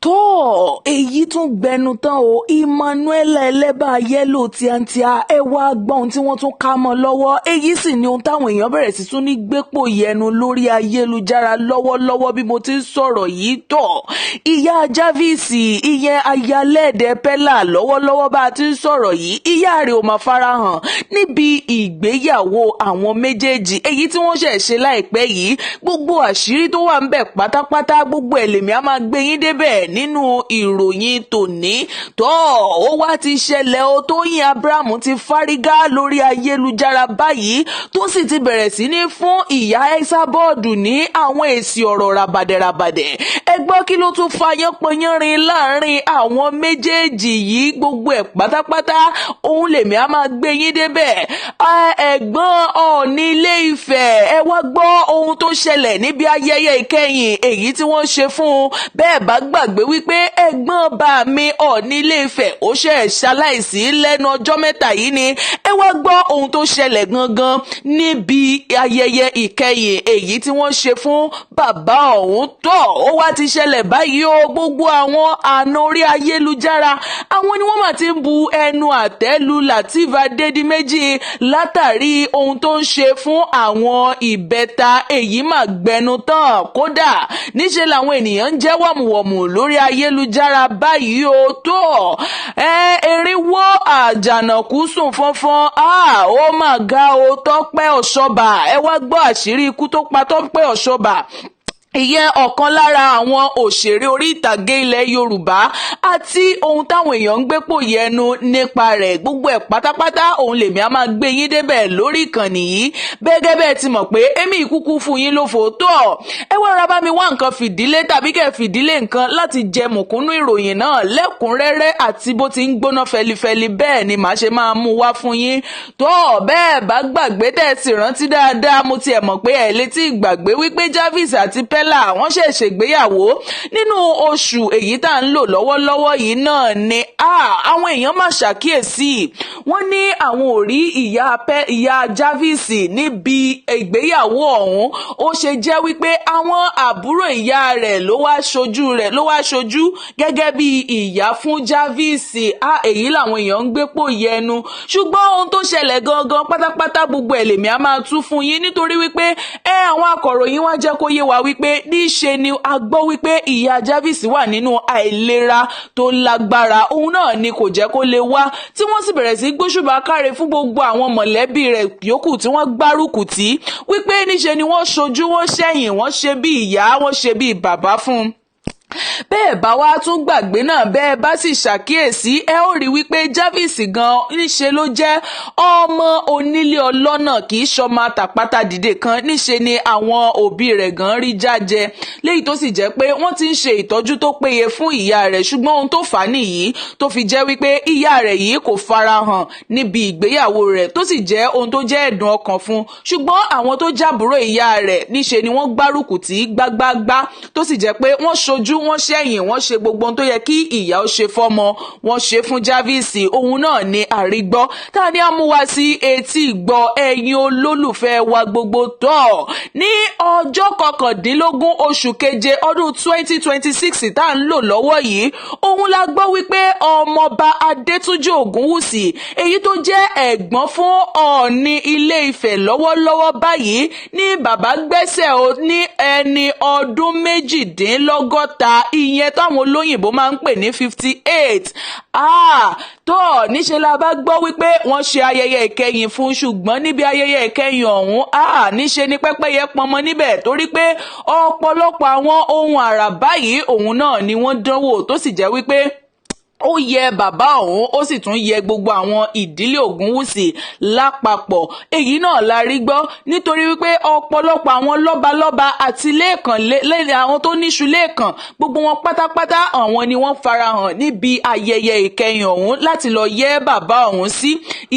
tó èyí tún gbẹnu tán o. Emmanuella Eleba yẹ́lò tíátíá ẹ wá gbọ́ ohun tí wọ́n tún ká mọ́ lọ́wọ́. Èyí sì ni ohun táwọn èèyàn bẹ̀rẹ̀ sí tún ní gbépò yẹnu lórí ayélujára lọ́wọ́lọ́wọ́ bí mo ti ń sọ̀rọ̀ yìí tọ̀. Ìyá Javisi ìyẹn ayálẹ́ẹ̀dẹ́ pẹ́là lọ́wọ́lọ́wọ́ bá a ti ń sọ̀rọ̀ yìí, ìyá rẹ̀ ò máa farahàn níbi ìgbéyàwó àwọn méjèèjì èyí tí wọ́n ṣẹ̀ ṣe láìpẹ́ yìí. Gbogbo àṣírí tó wà ń bẹ̀ pátápátá gbogbo ẹ̀lẹ́mìí á máa gbé yín débẹ̀ nínú ìròyìn tòní tó ó wá ti ṣẹlẹ̀ o. Tóyìn Abraham ti fárígá lórí ayélujára báyìí tó sì ti bẹ̀rẹ̀ sí ní fún ìyá Ẹ́sàbọ́ọ̀dù ní àwọn èsì ọ̀rọ̀ ràbàdẹ̀ràbàdẹ̀. Ẹ gbọ́ kí ló tún fa yánpọnyánrin láàrin àwọn méjèèjì yìí, gbogbo ẹ̀ pátápátá òun lèmi á máa gbé yín débẹ̀. Ẹ̀gbọ́n Ọọ̀ni Ilé Ifẹ̀, ẹ wá gbọ́ ohun tó ṣẹlẹ̀ níbi ayẹyẹ ìkẹyìn èyí tí wọ́n ṣe fún un. Bẹ́ẹ̀ bá gbàgbé wípé ẹ̀gbọ́n bá mi Ọọ̀ni Ilé Ifẹ̀ ó ṣe ṣaláìsí lẹ́nu ọjọ́ mẹ́ta yìí ni. Ẹ wá gbọ́ ohun tó ṣẹlẹ̀ gangan níbi ayẹyẹ ìkẹyìn èyí tí wọ́n ṣe fún bàbá ọ̀hún tọ̀. Ó wá ti ṣẹlẹ̀ báyìí o. Gbogbo àwọn àna orí ayélujára àwọn ni wọ́n mà ti ń bu ẹnu àtẹ́ lu Lateef Adédìméjì látàrí ohun tó ń ṣe fún àwọn ìbẹta. Èyí mà gbẹnu tán, kódà níṣe làwọn ènìyàn ń jẹ́ wọ̀mùwọ̀mù lórí ayélujára báyìí o tó. Erinwó àjànàkú sùn fọ́nfọ́n, ó mà ga o. Tọ́pẹ́ Ọ̀ṣọ́bà, ẹ wá gbọ́ àṣírí ikú tó pa Tọ́pẹ́ Ọ̀ṣọ́bà. Ìyẹn ọ̀kan lára àwọn òṣèré orí ìtàgé ilẹ̀ Yorùbá àti ohun táwọn èèyàn ń gbépò yẹnu nípa rẹ̀. Gbogbo ẹ̀ pátápátá òun lèmi á máa gbé yín débẹ̀ lórí ìkànnì yìí. Bẹ́gẹ́ bẹ́ẹ̀ ti mọ̀ pé èmi ìkúkú fún yín ló fòótọ́. Ẹ wá ra bá mi wá nǹkan fìdílé tàbí kẹ́ fìdílé nǹkan láti jẹ mùkúnnú ìròyìn náà lẹ́kùnrẹ́rẹ́ àti bó ti ń gbóná fẹlifẹli bẹ́ẹ̀ ni màá ṣe máa mú wá fún yín. Tó bẹ́ẹ̀ bá gbàgbé tẹ́ sì rántí dáadáa, mo tiẹ̀ mọ̀ pé ẹ̀ létí ìgbàgbé wípé Javisi àti wọ́n ṣe ṣègbéyàwó nínú oṣù èyí tá à ń lò lọ́wọ́lọ́wọ́ yìí náà ni. Àwọn èèyàn máa ṣàkíyèsí, wọ́n ní àwọn ò rí ìyá Javisi níbi ìgbéyàwó ọ̀hún. Ó ṣe jẹ́ wípé àwọn àbúrò ìyá rẹ̀ ló wá ṣojú gẹ́gẹ́ bí ìyá fún Javisi. Èyí làwọn èèyàn ń gbépò yẹnu, ṣùgbọ́n ohun tó ṣẹlẹ̀ gangan pátápátá gbogbo ẹ̀lẹ́mì á máa tú fún yín nítorí wípé àwọn akọ̀ròyìn wá jẹ́ kó yé wa wípé níṣe ni a gbọ́ wípé ìyá Javisi wà nínú àìlera tó lágbára. Òun náà ni kò jẹ́ kó lè wá, tí wọ́n sì bẹ̀rẹ̀ sí gbóṣùbà káre fún gbogbo àwọn mọ̀lẹ́bí rẹ̀ yòókù tí wọ́n gbárùkù tì wípé níṣe ni wọ́n ṣojú wọ́n ṣẹ̀yìn, wọ́n ṣe bí ìyá, wọ́n ṣe bí bàbá fún un. Bẹ́ẹ̀ bá wá tún gbàgbé náà, bẹ́ẹ̀ bá sì ṣàkíyèsí, ẹ ó rí wípé Javisi gan níṣe ló jẹ́ ọmọ onílé ọlọ́nà, kì í ṣọmọ àtàpátá dìde kan. Níṣe ni àwọn òbí rẹ̀ gan rí jájẹ, léyìí tó sì jẹ́ pé wọ́n ti ń ṣe ìtọ́jú tó péye fún ìyá rẹ̀. Ṣùgbọ́n ohun tó fà á nìyí tó fi jẹ́ wípé ìyá rẹ̀ yìí kò farahàn níbi ìgbéyàwó rẹ̀, tó sì jẹ́ ohun tó jẹ́ ẹ̀dùn ọkàn fún. Ṣùgbọ́n àwọn tó jábúrò ìyá rẹ̀ níṣe ni wọ́n gbárùkù tì gbágbágbá, tó sì jẹ́ pé wọ́n ṣojú wọ́n ṣẹ̀yìn, wọ́n ṣe gbogbo ohun tó yẹ kí ìyá ó ṣe fọ́mọ, wọ́n ṣe fún Javisi. Òun náà ni àrígbọ́ tá a ní àmúwá sí etí ìgbọ́ ẹ̀yin olólùfẹ́ wa gbogbo tọ́. Ní ọjọ́ 19 oṣù keje ọdún 2026 tá à ń lò lọ́wọ́ yìí, òun la gbọ́ wípé ọmọọba Adétúnjì Ògúnwùsì èyí tó jẹ́ ẹ̀gbọ́n fún Ọọ̀ni Ilé Ifẹ̀ lọ́wọ́lọ́wọ́ báyìí ní bàbá gbẹ́sẹ̀ ní ẹni ọdún méjìdínlọ́gọ́ta, ìyẹn táwọn olóyìnbó máa ń pè ní 58. Tó níṣe la bá gbọ́ wípé wọ́n ṣe ayẹyẹ ìkẹyìn fún, ṣùgbọ́n níbi ayẹyẹ ìkẹyìn ọ̀hún níṣe ni pẹ́pẹ́yẹ pọnmọ níbẹ̀, torí pé ọ̀pọ̀lọpọ̀ àwọn ohun àrà báyìí òun náà ni wọ́n dánwò, tó sì jẹ́ wípé ó yẹ bàbá ọ̀hún, ó sì tún yẹ gbogbo àwọn ìdílé Ògúnwùsì lápapọ̀. Èyí náà la rí gbọ́ nítorí wípé ọ̀pọ̀lọpọ̀ àwọn lọ́balọ́ba àti lẹ́ẹ̀kan àwọn tó níṣu lẹ́ẹ̀kan, gbogbo wọn pátápátá àwọn ni wọ́n farahàn níbi ayẹyẹ ìkẹyìn ọ̀hún láti lọ yẹ bàbá ọ̀hún sí.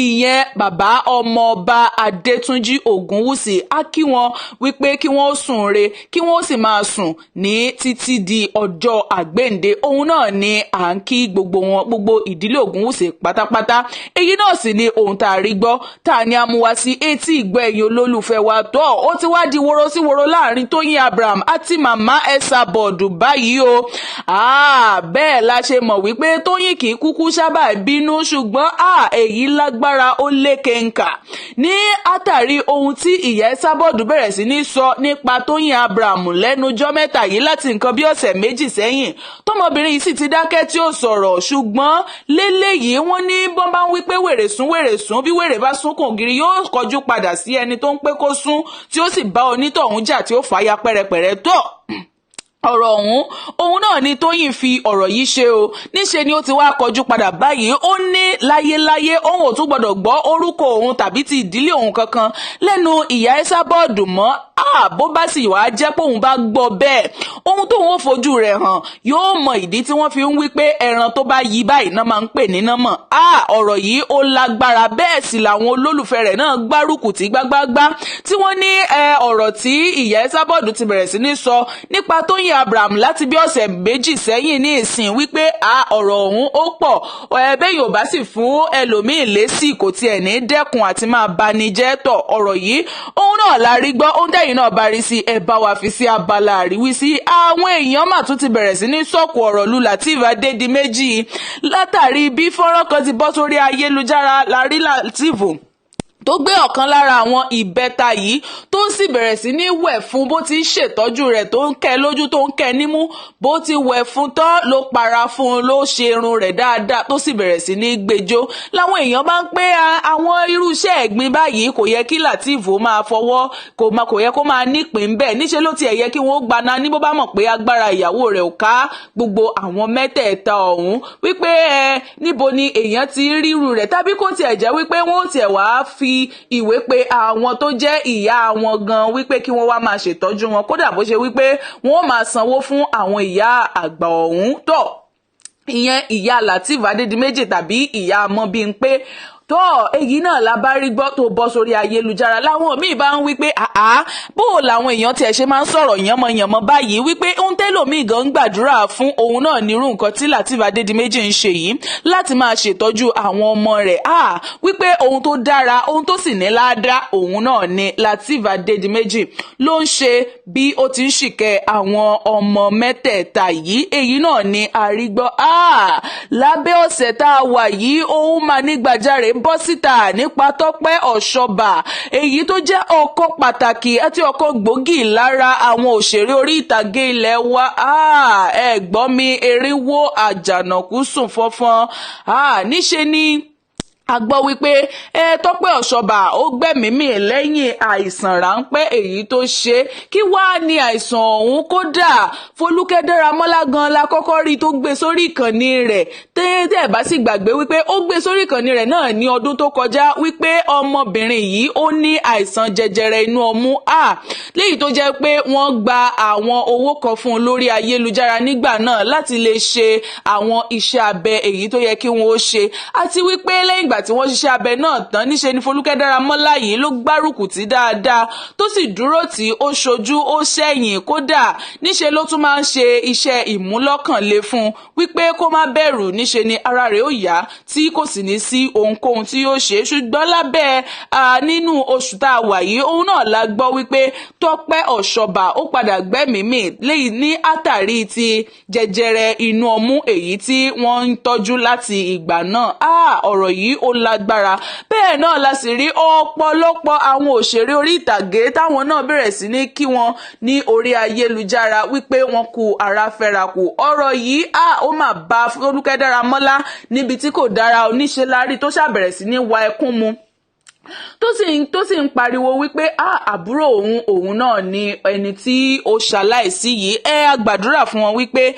Ìyẹn bàbá ọmọọba Adétúnjì Ògúnwùsì, á kí wọn wípé kí wọ́n sùn re, kí wọ́n sì máa sùn ní títí di ọjọ́ àgbéǹde. Òun náà ni à ń kí gbogbo gbogbo ìdílé Ògúnwùsì pátápátá. Èyí náà sì ni ohun tá a rí gbọ́ tá a ní amúwa sí etí ìgbọ́ ẹ̀yin olólùfẹ́ wa tó ó ti wá di woro sí woro láàrin Tóyìn Abraham àti màmá Esabod báyìí o. Bẹ́ẹ̀ la ṣe mọ̀ wípé Tóyìn kì í kúkú sábà bínú, ṣùgbọ́n èyí lágbára ó lékenkà ní àtàrí ohun tí ìyá Esabod bẹ̀rẹ̀ sí ní sọ nípa Tóyìn Abraham lẹ́nujọ́ mẹ́ta yìí láti nǹkan bí ọ̀sẹ̀ méjì sẹ́yìn. Tọmọbìnrin yìí sì ti dákẹ́ tí ó sọ̀rọ̀, ṣùgbọ́n lélẹ́yìí wọ́n ní bọ́n bá ń wí pé wèrè sún bí wèrè bá sún kòǹgìrì yóò kọjú padà sí ẹni tó ń pé kó sún tí ó sì bá onítọ̀hún jà tí ó fàya pẹ́rẹpẹ̀rẹ tó. Ọ̀rọ̀ òun náà ni Tóyìn fi ọ̀rọ̀ yìí ṣe o. Níṣe ni ó ti wá kọjú padà báyìí. Ó ní láyéláyé òun ò tún gbọdọ̀ gbọ́ orúkọ òun tàbí ti ìdílé òun kankan lẹ́nu ìyá Esabod mọ́. Bó bá sì wá jẹ́ pé òun bá gbọ́ bẹ́ẹ̀, ohun tóun ó fojú rẹ̀ hàn yóò mọ ìdí tí wọ́n fi ń wí pé ẹran tó bá yí báyìí náà máa ń pè ní námọ̀. Ọ̀rọ̀ yìí ó lágbára, bẹ́ẹ̀ sì làwọn olólùfẹ́ rẹ̀ náà gbárùkù tí gbágbágbá tí wọ́n ní ọ̀rọ̀ tí ìyá Esabod ti bẹ̀rẹ̀ sí ní sọ nípa Tóyìn Abraham láti bí ọ̀sẹ̀ méjì sẹ́yìn ní ìsìn wípé ọ̀rọ̀ ọ̀hún ó pọ̀ bẹ́ẹ̀ yóò bá sì fún ẹlòmíín lésì kò tiẹ̀ ní dẹ́kun àti máa bani jẹ́ tọ̀. Ọ̀rọ̀ yìí òun náà la rí gbọ́, ohun tẹ́yìn náà bá rí sí ẹ bá wa fi sí abala àríwísí. Àwọn èèyàn mà tún ti bẹ̀rẹ̀ sí ní sọ̀kò ọ̀rọ̀ lu Lateef Adédìméjì látàrí bí fọ́nrán kan ti bọ́ sórí ayélujára. La rí Lateef tó gbé ọ̀kan lára àwọn ìbẹ́ta yìí tó sì bẹ̀rẹ̀ sí ní wẹ̀ fún bó ti ń ṣètọ́jú rẹ̀, tó ń kẹ́ lójú, tó ń kẹ́ nímú. Bó ti wẹ̀ fún tán ló para fún un, ló ṣe irun rẹ̀ dáadáa tó sì bẹ̀rẹ̀ sí ní gbẹjọ́. Láwọn èèyàn bá ń pé àwọn irú iṣẹ́ ẹ̀gbin báyìí kò yẹ kí Lateef máa fọwọ́, kò yẹ kó máa nípìn bẹ́ẹ̀. Níṣe ló tiẹ̀ yẹ kí wọ́n gbaná ní bó bá mọ̀ pé agbára ìyàwó rẹ̀ ò ká gbogbo àwọn mẹ́tẹ̀ẹ̀ta ọ̀hún, wípé níbo ni èèyàn ti ríru rẹ̀, tàbí kó tiẹ̀ jẹ́ wípé wọ́n tiẹ̀ wá fi ìwé pé àwọn tó jẹ́ ìyá wọn gan wípé kí wọ́n wá máa ṣètọ́jú wọn, kódà bó ṣe wípé wọ́n máa sanwó fún àwọn ìyá àgbà ọ̀hún tọ̀, ìyẹn ìyá Lateef Adédìméjì tàbí ìyá Mọ́bímpé. Èyí náà la bá rí gbọ́ tó bọ́ sórí ayélujára. Láwọn míì bá ń wí pé bó làwọn èèyàn tiẹ̀ ṣe máa ń sọ̀rọ̀ yànmọ̀yànmọ̀ báyìí, wípé ohun tẹ́lòmíì gan ń gbàdúrà fún òun náà nírú nǹkan tí Lateef Adédìméjì ń ṣe yìí láti máa ṣètọ́jú àwọn ọmọ rẹ̀. Wípé ohun tó dára, ohun tó sì ní ládàá òun náà ni Lateef Adédìméjì ló ń ṣe bí ó ti ń ṣìkẹ́ àwọn ọmọ mẹ́tẹ̀ẹ̀ta yìí. Èyí náà ni àrígbọ́ lábẹ́ ọ̀sẹ̀ tá a wà yìí òun máa ní gbàjáre bọ́ síta nípa Tọ́pẹ́ Ọ̀ṣọ́bà, èyí tó jẹ́ ọkọ pàtàkì àti ọkọ gbòógì lára àwọn òṣèré orí ìtàgé ilẹ̀ wa. Ẹ̀gbọ́n mi erinwó àjànàkú sùn fọ́fọ́n. Níṣe ni a gbọ́ wípé Tọ́pẹ́ Ọ̀ṣọ́bà ó gbẹ̀mímì lẹ́yìn àìsàn ráńpẹ́ èyí tó ṣe. Kí wá ní àìsàn ọ̀hún? Kódà Fọlúkẹ́ Dáramọ́lá gan la kọ́kọ́ rí tó gbé sórí ìkànnì rẹ̀, tẹ́ bá sì gbàgbé wípé ó gbé sórí ìkànnì rẹ̀ náà ní ọdún tó kọjá wípé ọmọbìnrin yìí ó ní àìsàn jẹjẹrẹ inú ọmú. Léyìí tó jẹ́ pé wọ́n gba àwọn owó kan fún un lórí ayélujára nígbà náà láti lè ṣe àwọn iṣẹ́ abẹ èyí tó yẹ kí wọ́n ó ṣe, àti wípé lẹ́yìn ìgbà tí wọ́n ṣiṣẹ́ abẹ náà tán, níṣe ni Fọlúkẹ́ Dáramọ́lá yìí ló gbárùkù tí dáadáa tó sì dúró tí ó ṣojú ó ṣẹ̀yìn. Kódà níṣe ló tún máa ń ṣe iṣẹ́ ìmúlọ́kànlé fún wípé kó má bẹ̀rù. Níṣe ni ara rẹ̀ ó yá tí kò sì ní sí ohunkóhun tí yóò ṣe. Ṣùgbọ́n lábẹ́ nínú oṣù tá a wà yìí òun náà la gbọ́ wípé Tọ́pẹ́ Ọ̀ṣọ́bà ó padà gbẹ́mìímì lẹ́yìn ní àtàrí ti jẹjẹrẹ inú ọmú èyí tí wọ́n ń tọ́jú láti ìgbà náà. Ọ̀rọ̀ yìí ó lágbára. Bẹ́ẹ̀ náà la sì rí ọ̀pọ̀lọpọ̀ àwọn òṣèré orí ìtàgé táwọn náà bẹ̀rẹ̀ sí ní kí wọn ní orí ayélujára wípé wọn kú ara fẹ́ra kù. Ọ̀rọ̀ yìí ó mà bá Fọlúkẹ́ Dáramọ́lá níbi tí kò dára. Oníṣe lárí tó ṣàbẹ̀rẹ̀ sí ní wa ẹkún mu tó sì ń pariwo wípé àbúrò òun náà ni ẹni tí ó ṣaláìsí yìí. A gbàdúrà fún wọn wípé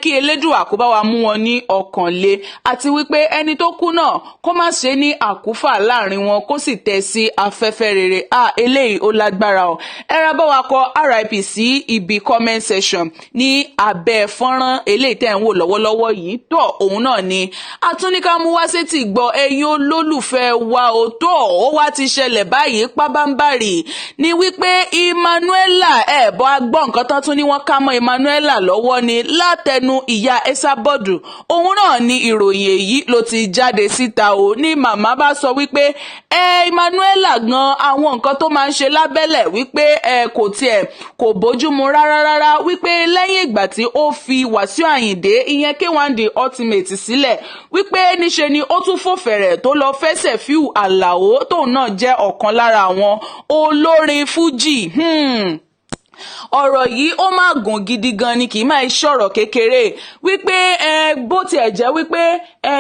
kí Elédùà kó bá wa mú wọn ní ọkàn le, àti wípé ẹni tó kú náà kó má ṣe ní àkúfà láàrin wọn, kó sì tẹ́ sí afẹ́fẹ́ rere. Eléyìí ó lágbára o. Ra bá wa kọ RIP sí ibi comment section ní abẹ́ fọ́nrán eléyìí tẹ́ ń wò lọ́wọ́lọ́wọ́ yìí. Òun náà ni atúnika mú wá sétí gbọ́ ẹ̀yin olólùfẹ́ wa o. ó wá ti ṣẹlẹ̀ báyìí pábánbárì ni wípé Emmanuella ẹ̀bọ agbọ́ nǹkan tán tún ní wọ́n ká mọ́ Emmanuella lọ́wọ́ ni látẹnu ìyá Esabod. Òun náà ni ìròyìn èyí ló ti jáde síta o ní màmá bá sọ wípé Emmanuella gan àwọn nǹkan tó máa ń ṣe lábẹ́lẹ̀ wípé kò bójúmu rárá wípé lẹ́yìn ìgbà tí ó fi Wàsíù Àyìndé ìyẹn K1 The Ultimate sílẹ̀ wípé níṣe ni ó tún fò fẹ̀rẹ̀ tó lọ fẹsẹ̀ fíù Àlàó tóun náà jẹ́ ọ̀kan lára àwọn olórin fújì. Ọ̀rọ̀ yìí ó máa gùn gidi gan ni kì í máa ṣọ̀rọ̀ kékeré wípé bó tiẹ̀ jẹ́ wípé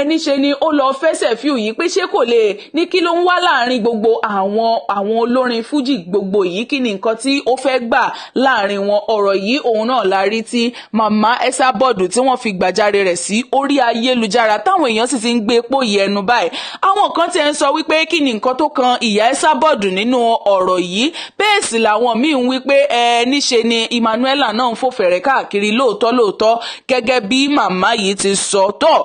níṣe ni ó lọ fẹsẹ̀ fíù yìí pé ṣé kò lè ní kí ló ń wá láàrin gbogbo àwọn olórin fújì gbogbo yìí kí ni nǹkan tí ó fẹ́ gbà láàrin wọn. Ọ̀rọ̀ yìí òun náà la rí tí màmá Esabod tí wọ́n fi gbàjáre rẹ̀ sí orí ayélujára táwọn èèyàn sì ti ń gbé pòyì ẹnu báyìí. Àwọn kan ti ń sọ wípé kí ni nǹkan tó kan ìyá Esabod nínú ọ̀rọ̀ yìí bẹ́ẹ̀ sì làwọn míì ń wípé níṣe ni Emmanuella náà ń fò fẹ̀rẹ̀ káàkiri lóòótọ́ gẹ́gẹ́ bí màmá yìí ti sọ tọ́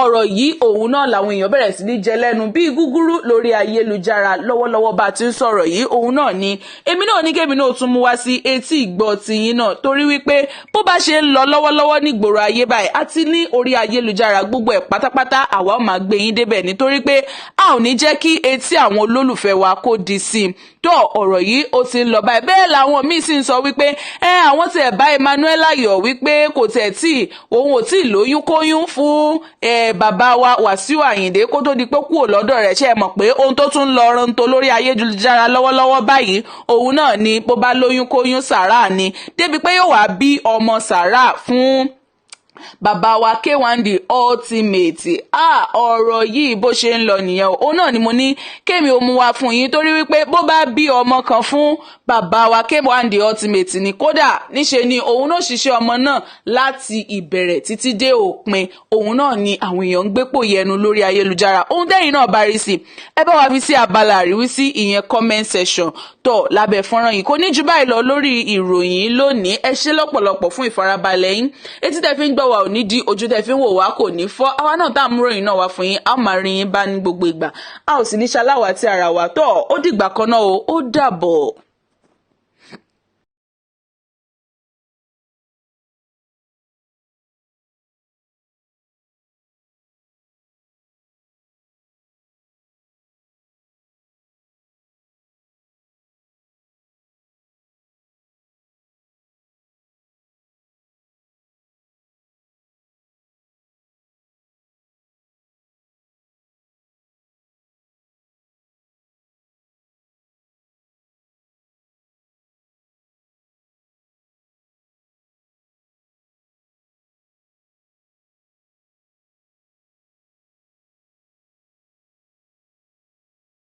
ọ̀rọ̀ yìí òun náà làwọn èèyàn bẹ̀rẹ̀ sí ní jẹ lẹ́nu bíi gúgúrú lórí ayélujára lọ́wọ́lọ́wọ́ bá ti ń sọ̀rọ̀ yìí òun náà ni èmi náà ní kémi náà tún mú wá sí etí ìgbọ́ tiyín náà torí wípé bó bá ṣe ń lọ lọ́wọ́lọ́wọ́ nígboro ayé báyìí àti ní orí ayélujára gbogbo ẹ̀ pátápátá àwa ó máa gbé yín débẹ̀ nítorí pé a ò ní jẹ́ kí etí àwọn olólùfẹ́ wa kó di sí i tó ọ̀rọ̀ yìí ó ti ń lọ báyìí bẹ́ẹ̀ làwọn míì sì ń sọ wípé àwọn tiẹ̀ bá Emmanuella yọ̀ wípé kò tẹ̀ tí òun ò tí lóyún kóyún fún bàbá wa Wàsíù Àyìndé kó tó di pé kúrò lọ́dọ̀ rẹ̀ ṣe é mọ̀ pé ohun tó tún ń lọ ọ̀run tó lórí ayélujára lọ́wọ́lọ́wọ́ báyìí òun náà ni bó bá lóyún kóyún sàrà ni débi pé yóò wá bí ọmọ sàrà fún bàbá wa K1 The Ultimate. Ọ̀rọ̀ yìí bó ṣe ń lọ nìyẹn òun náà ni mo ní kémi ó mú wá fún yín torí wípé bó bá bí ọmọ kan fún bàbá wa K1 The Ultimate ni kódà níṣe ni òun náà ṣiṣẹ́ ọmọ náà láti ìbẹ̀rẹ̀ títí dé òpin òun náà ni àwọn èèyàn ń gbé pòyì ẹnu lórí ayélujára. Ohun tẹ́yìn náà bá rí sí ẹ bá wa fi sí abala àríwísí ìyẹn comment section tó lábẹ́ fọ́nrán yìí kò ní jù báyìí lọ lórí ìròyìn lónìí. Ẹ ṣé lọ́pọ̀lọpọ̀ fún ìfarabalẹ̀ yín etí tẹ́ fi ń gbọ́ wa ò ní di ojú tẹ́ fi ń wò wá kò ní fọ́ àwa náà tá à mú ròyìn náà wá fún yín a ó máa rí yín bá ní gbogbo ìgbà a ò sì ní ṣaláwàtí ara wa tó ó dìgbà kan náà ó dàbọ̀.